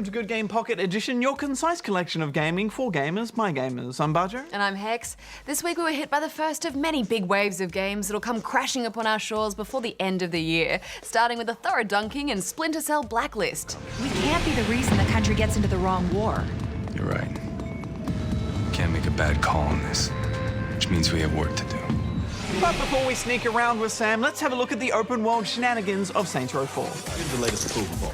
welcome to Good Game Pocket Edition, your concise collection of gaming for gamers, by gamers. I'm Barjo. And I'm Hex. This week we were hit by the first of many big waves of games that'll come crashing upon our shores before the end of the year, starting with a thorough dunking and Splinter Cell Blacklist. We can't be the reason the country gets into the wrong war. You're right. Can't make a bad call on this, which means we have work to do. But before we sneak around with Sam, let's have a look at the open world shenanigans of Saints Row 4. Here's the latest approval ball.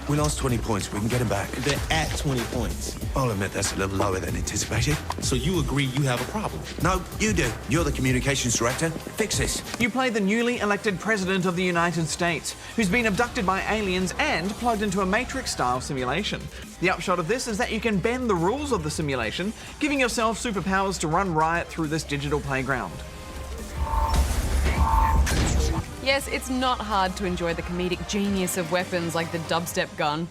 We lost 20 points. We can get them back. They're at 20 points. I'll admit that's a little lower than anticipated. So you agree you have a problem? No, you do. You're the communications director. Fix this. You play the newly elected President of the United States, who's been abducted by aliens and plugged into a Matrix-style simulation. The upshot of this is that you can bend the rules of the simulation, giving yourself superpowers to run riot through this digital playground. Yes, it's not hard to enjoy the comedic genius of weapons like the dubstep gun.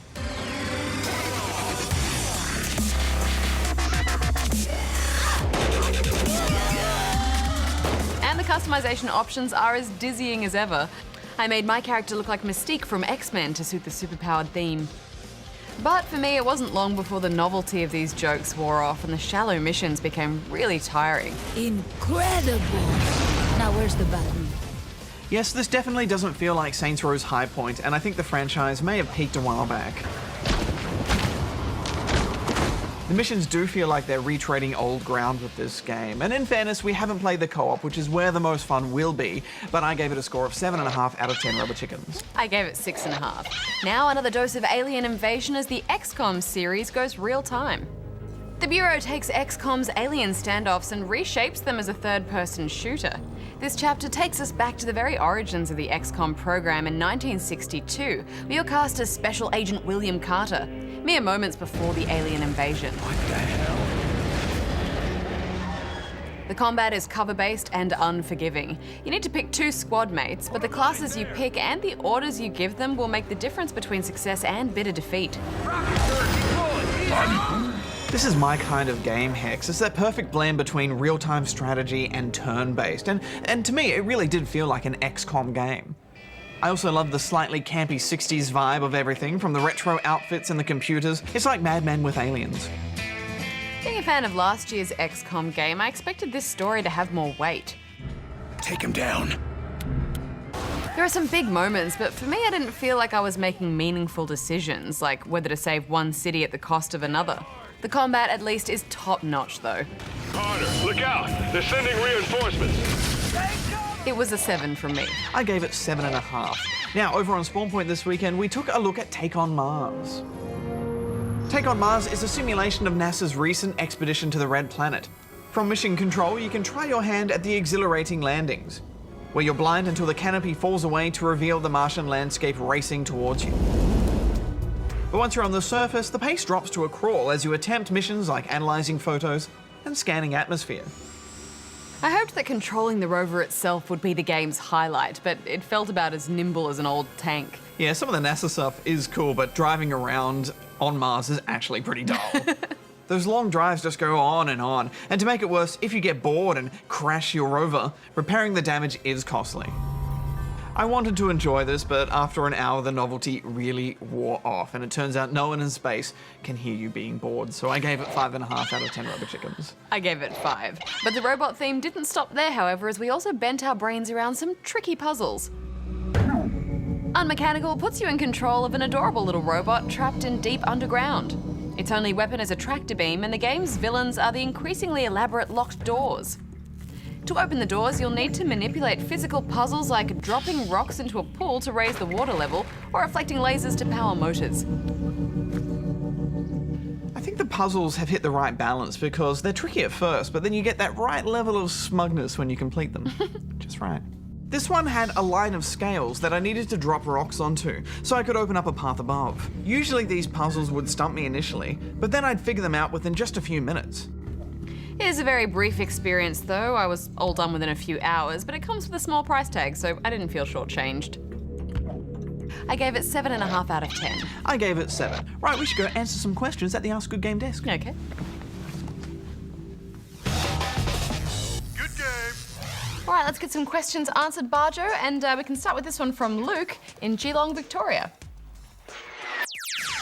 And the customization options are as dizzying as ever. I made my character look like Mystique from X-Men to suit the superpowered theme. But for me, it wasn't long before the novelty of these jokes wore off and the shallow missions became really tiring. Incredible! Now where's the button? Yes, this definitely doesn't feel like Saints Row's high point, and I think the franchise may have peaked a while back. The missions do feel like they're retreading old ground with this game, and in fairness, we haven't played the co-op, which is where the most fun will be, but I gave it a score of 7.5 out of 10 rubber chickens. I gave it 6.5. Now another dose of alien invasion as the XCOM series goes real time. The Bureau takes XCOM's alien standoffs and reshapes them as a third-person shooter. This chapter takes us back to the very origins of the XCOM program in 1962, where you're cast as Special Agent William Carter, mere moments before the alien invasion. What the hell? The combat is cover-based and unforgiving. You need to pick 2 squad mates, but the classes you pick and the orders you give them will make the difference between success and bitter defeat. This is my kind of game, Hex. It's that perfect blend between real-time strategy and turn-based, and to me, it really did feel like an XCOM game. I also love the slightly campy 60s vibe of everything, from the retro outfits and the computers. It's like Mad Men with aliens. Being a fan of last year's XCOM game, I expected this story to have more weight. Take him down. There are some big moments, but for me I didn't feel like I was making meaningful decisions, like whether to save one city at the cost of another. The combat, at least, is top-notch, though. Carter, look out! They're sending reinforcements! It was a 7 from me. I gave it 7.5. Now, over on Spawn Point this weekend, we took a look at Take on Mars. Take on Mars is a simulation of NASA's recent expedition to the Red Planet. From mission control, you can try your hand at the exhilarating landings, where you're blind until the canopy falls away to reveal the Martian landscape racing towards you. But once you're on the surface, the pace drops to a crawl as you attempt missions like analysing photos and scanning atmosphere. I hoped that controlling the rover itself would be the game's highlight, but it felt about as nimble as an old tank. Yeah, some of the NASA stuff is cool, but driving around on Mars is actually pretty dull. Those long drives just go on, and to make it worse, if you get bored and crash your rover, repairing the damage is costly. I wanted to enjoy this, but after an hour the novelty really wore off, and it turns out no one in space can hear you being bored, so I gave it 5.5 out of 10 rubber chickens. I gave it 5. But the robot theme didn't stop there, however, as we also bent our brains around some tricky puzzles. Unmechanical puts you in control of an adorable little robot trapped in deep underground. Its only weapon is a tractor beam, and the game's villains are the increasingly elaborate locked doors. To open the doors, you'll need to manipulate physical puzzles like dropping rocks into a pool to raise the water level, or reflecting lasers to power motors. I think the puzzles have hit the right balance because they're tricky at first, but then you get that right level of smugness when you complete them. Just right. This one had a line of scales that I needed to drop rocks onto, so I could open up a path above. Usually these puzzles would stump me initially, but then I'd figure them out within just a few minutes. It is a very brief experience though. I was all done within a few hours, but it comes with a small price tag, so I didn't feel shortchanged. I gave it 7.5 out of 10. I gave it 7. Right, we should go answer some questions at the Ask Good Game desk. Okay. Good game! All right, let's get some questions answered, Barjo, and we can start with this one from Luke in Geelong, Victoria.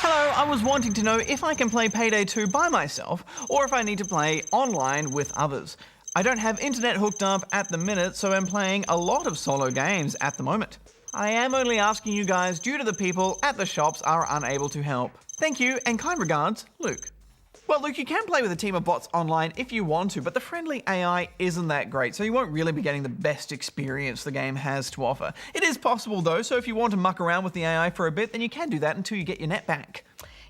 Hello Hello, I was wanting to know if I can play Payday 2 by myself or if I need to play online with others. I don't have internet hooked up at the minute, so I'm playing a lot of solo games at the moment. I am only asking you guys due to the people at the shops are unable to help. Thank you, and kind regards, Luke. Well, Luke, you can play with a team of bots online if you want to, but the friendly AI isn't that great, so you won't really be getting the best experience the game has to offer. It is possible though, so if you want to muck around with the AI for a bit, then you can do that until you get your net back.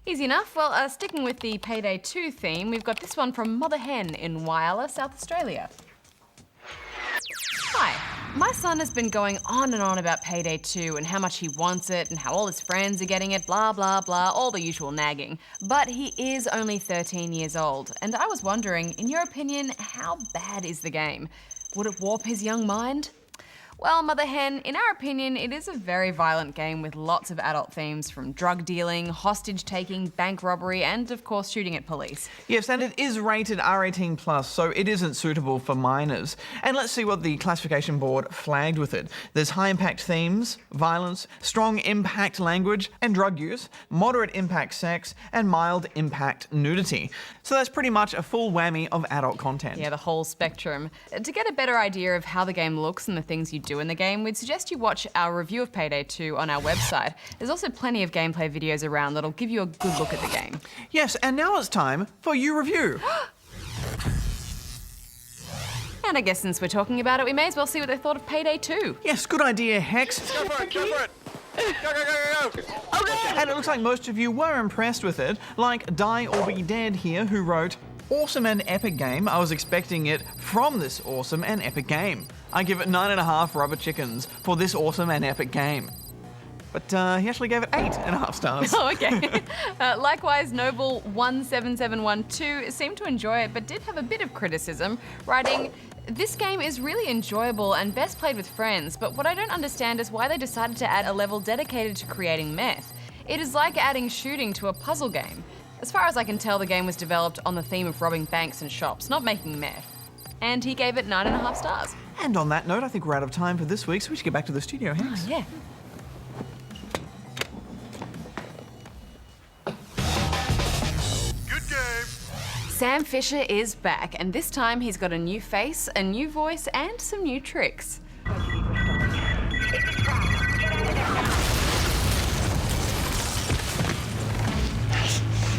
Easy enough. Well, sticking with the Payday 2 theme, we've got this one from Mother Hen in Wyala, South Australia. Hi. My son has been going on and on about Payday 2 and how much he wants it and how all his friends are getting it, blah, blah, blah, all the usual nagging. But he is only 13 years old, and I was wondering, in your opinion, how bad is the game? Would it warp his young mind? Well, Mother Hen, in our opinion, it is a very violent game with lots of adult themes from drug dealing, hostage taking, bank robbery, and of course shooting at police. Yes, and it is rated R18+, so it isn't suitable for minors. And let's see what the classification board flagged with it. There's high impact themes, violence, strong impact language and drug use, moderate impact sex, and mild impact nudity. So that's pretty much a full whammy of adult content. Yeah, the whole spectrum. To get a better idea of how the game looks and the things you do in the game, we'd suggest you watch our review of Payday 2 on our website. There's also plenty of gameplay videos around that'll give you a good look at the game. Yes, and now it's time for You Review. And I guess since we're talking about it, we may as well see what they thought of Payday 2. Yes, good idea, Hex. Go for it, go for it. Go, go, go, go, go. And it looks like most of you were impressed with it, like Die or Be Dead here, who wrote, "Awesome and epic game. I was expecting it from this awesome and epic game. I give it 9.5 rubber chickens for this awesome and epic game." But he actually gave it 8.5 stars. Oh, okay. Likewise, Noble17712 seemed to enjoy it, but did have a bit of criticism, writing, "This game is really enjoyable and best played with friends, but what I don't understand is why they decided to add a level dedicated to creating meth. It is like adding shooting to a puzzle game. As far as I can tell, the game was developed on the theme of robbing banks and shops, not making meth." And he gave it 9.5 stars. And on that note, I think we're out of time for this week, so we should get back to the studio, Hex. Yeah. Good game. Sam Fisher is back, and this time he's got a new face, a new voice, and some new tricks.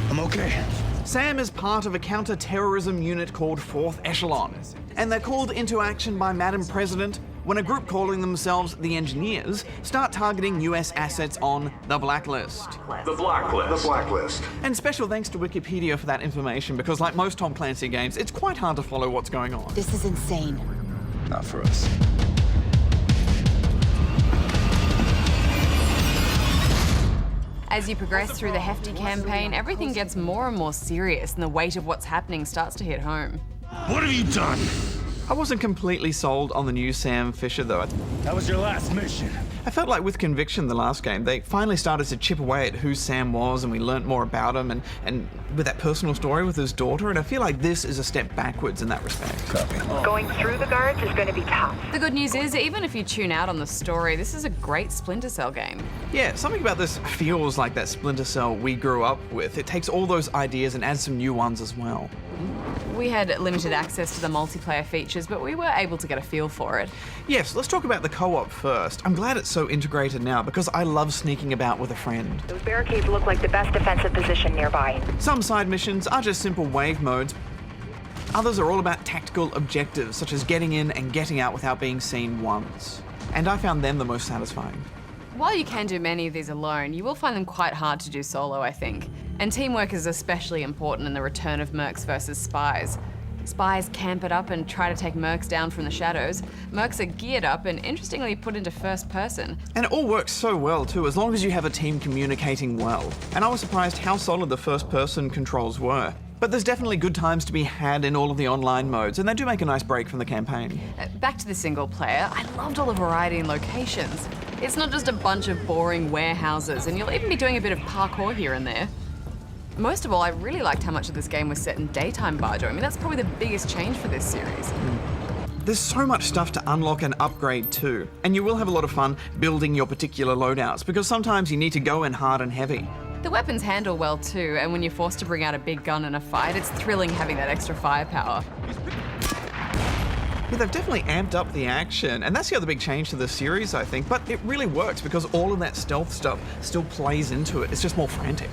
I'm okay. Sam is part of a counter-terrorism unit called 4th Echelon, and they're called into action by Madam President when a group calling themselves the Engineers start targeting US assets on the Blacklist. The Blacklist. The Blacklist. And special thanks to Wikipedia for that information, because like most Tom Clancy games, it's quite hard to follow what's going on. This is insane. Not for us. As you progress through the hefty campaign, everything gets more and more serious, and the weight of what's happening starts to hit home. What have you done? I wasn't completely sold on the new Sam Fisher though. That was your last mission. I felt like with Conviction, the last game, they finally started to chip away at who Sam was, and we learnt more about him, and with that personal story with his daughter, and I feel like this is a step backwards in that respect. Copy. Going through the guards is going to be tough. The good news is, even if you tune out on the story, this is a great Splinter Cell game. Yeah, something about this feels like that Splinter Cell we grew up with. It takes all those ideas and adds some new ones as well. We had limited access to the multiplayer features, but we were able to get a feel for it. Yes, let's talk about the co-op first. I'm glad it's so integrated now because I love sneaking about with a friend. Those barricades look like the best defensive position nearby. Some side missions are just simple wave modes. Others are all about tactical objectives, such as getting in and getting out without being seen once. And I found them the most satisfying. While you can do many of these alone, you will find them quite hard to do solo, I think. And teamwork is especially important in the return of mercs versus spies. Spies camp it up and try to take mercs down from the shadows. Mercs are geared up and interestingly put into first person. And it all works so well too, as long as you have a team communicating well. And I was surprised how solid the first person controls were. But there's definitely good times to be had in all of the online modes, and they do make a nice break from the campaign. Back to the single player, I loved all the variety in locations. It's not just a bunch of boring warehouses, and you'll even be doing a bit of parkour here and there. Most of all, I really liked how much of this game was set in daytime Bardo. I mean, that's probably the biggest change for this series. There's so much stuff to unlock and upgrade too, and you will have a lot of fun building your particular loadouts, because sometimes you need to go in hard and heavy. The weapons handle well too, and when you're forced to bring out a big gun in a fight, it's thrilling having that extra firepower. Yeah, they've definitely amped up the action, and that's the other big change to the series, I think, but it really works because all of that stealth stuff still plays into it. It's just more frantic.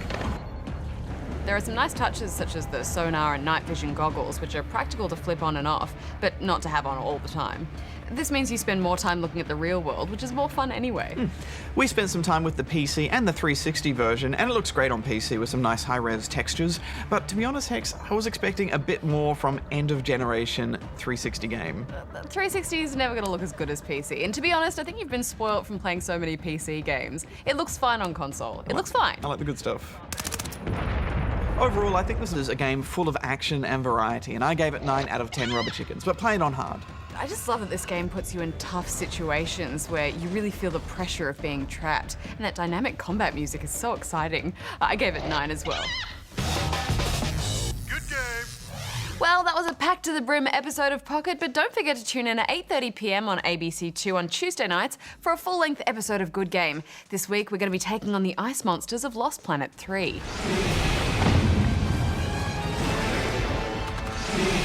There are some nice touches such as the sonar and night vision goggles, which are practical to flip on and off, but not to have on all the time. This means you spend more time looking at the real world, which is more fun anyway. We spent some time with the PC and the 360 version, and it looks great on PC with some nice high-res textures, but to be honest, Hex, I was expecting a bit more from end-of-generation 360 game. 360 is never going to look as good as PC, and to be honest, I think you've been spoiled from playing so many PC games. It looks fine on console. It looks fine. I like the good stuff. Overall, I think this is a game full of action and variety, and I gave it 9 out of 10 rubber chickens, but play it on hard. I just love that this game puts you in tough situations where you really feel the pressure of being trapped, and that dynamic combat music is so exciting. I gave it 9 as well. Good game. Well, that was a packed to the brim episode of Pocket, but don't forget to tune in at 8:30 p.m. on ABC2 on Tuesday nights for a full-length episode of Good Game. This week, we're going to be taking on the ice monsters of Lost Planet 3.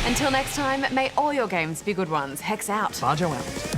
Until next time, may all your games be good ones. Hex out. Barjo out.